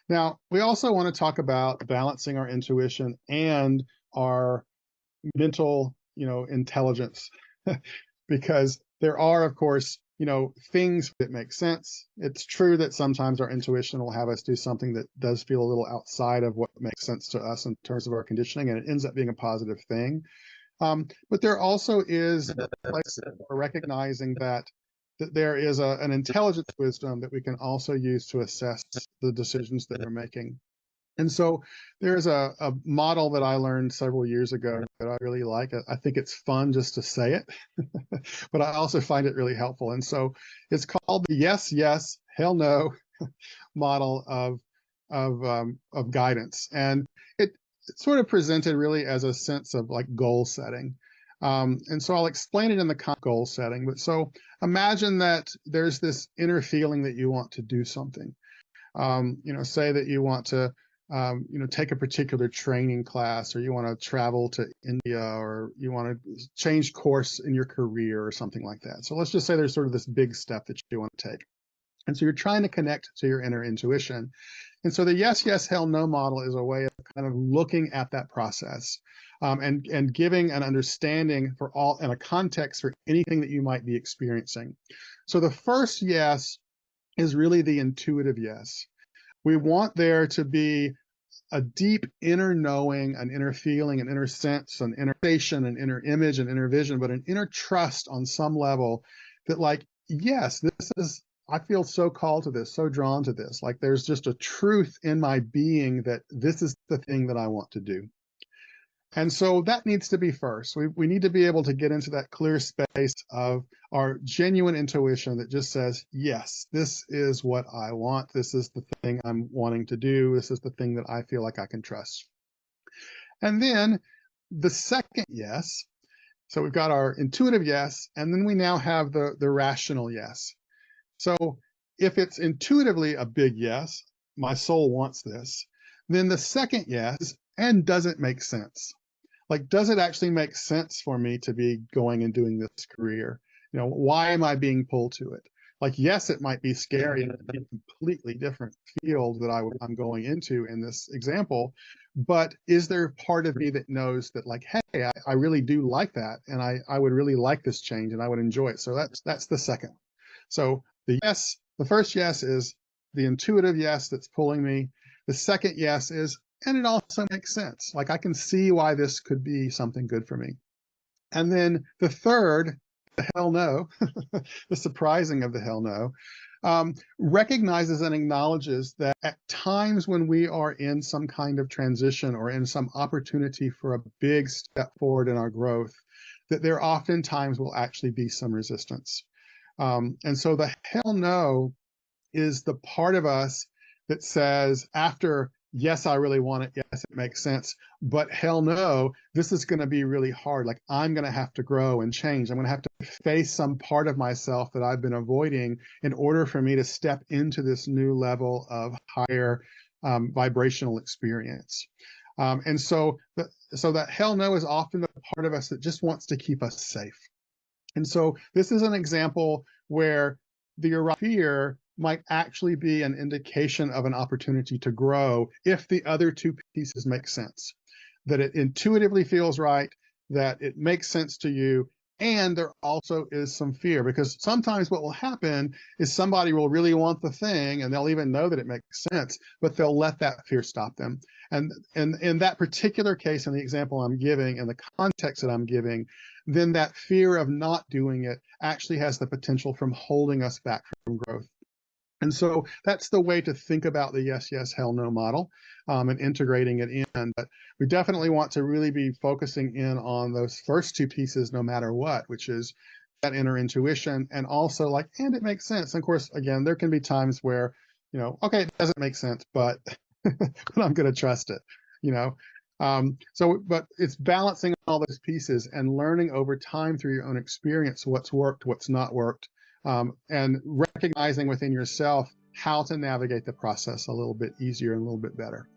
Now, we also want to talk about balancing our intuition and our mental, intelligence, because there are, of course, things that make sense. It's true that sometimes our intuition will have us do something that does feel a little outside of what makes sense to us in terms of our conditioning, and it ends up being a positive thing. But there also is a place for recognizing that there is an intelligence wisdom that we can also use to assess the decisions that we're making. And so there's a model that I learned several years ago that I really like. I think it's fun just to say it, but I also find it really helpful. And so it's called the yes, yes, hell no model of guidance. And it's sort of presented really as a sense of like goal setting. And so I'll explain it in the goal setting. But so imagine that there's this inner feeling that you want to do something. Say that you want to, take a particular training class, or you want to travel to India, or you want to change course in your career or something like that. So let's just say there's sort of this big step that you want to take. And so you're trying to connect to your inner intuition. And so the yes, yes, hell, no model is a way of kind of looking at that process, and giving an understanding for all and a context for anything that you might be experiencing. So the first yes is really the intuitive yes. We want there to be a deep inner knowing, an inner feeling, an inner sense, an inner sensation, an inner image, an inner vision, but an inner trust on some level that, like, yes, this is, I feel so called to this, so drawn to this. Like, there's just a truth in my being that this is the thing that I want to do. And so that needs to be first. We need to be able to get into that clear space of our genuine intuition that just says, yes, this is what I want. This is the thing I'm wanting to do. This is the thing that I feel like I can trust. And then the second yes. So we've got our intuitive yes, and then we now have the rational yes. So if it's intuitively a big yes, my soul wants this, then the second yes, and does it make sense? Like, does it actually make sense for me to be going and doing this career? Why am I being pulled to it? Like, yes, it might be scary and a completely different field that I'm going into in this example, but is there part of me that knows that, like, hey, I really do like that, and I would really like this change, and I would enjoy it. So that's the second. So the first yes is the intuitive yes that's pulling me. The second yes is, and it also makes sense. Like, I can see why this could be something good for me. And then the third, the hell no, the surprising of the hell no, recognizes and acknowledges that at times when we are in some kind of transition or in some opportunity for a big step forward in our growth, that there oftentimes will actually be some resistance. And so the hell no is the part of us that says, after, yes, I really want it, yes, it makes sense, but hell no, this is going to be really hard. Like, I'm going to have to grow and change. I'm going to have to face some part of myself that I've been avoiding in order for me to step into this new level of higher vibrational experience. And so that hell no is often the part of us that just wants to keep us safe. And so this is an example where the fear might actually be an indication of an opportunity to grow if the other two pieces make sense, that it intuitively feels right, that it makes sense to you, and there also is some fear, because sometimes what will happen is somebody will really want the thing and they'll even know that it makes sense, but they'll let that fear stop them. And in that particular case, in the example I'm giving, in the context that I'm giving, then that fear of not doing it actually has the potential from holding us back from growth. And so that's the way to think about the yes, yes, hell no model, and integrating it in. But we definitely want to really be focusing in on those first two pieces no matter what, which is that inner intuition, and also, like, and it makes sense. And of course, again, there can be times where, okay, it doesn't make sense, but, but I'm going to trust it, you know. But it's balancing all those pieces and learning over time through your own experience what's worked, what's not worked, and recognizing within yourself how to navigate the process a little bit easier and a little bit better.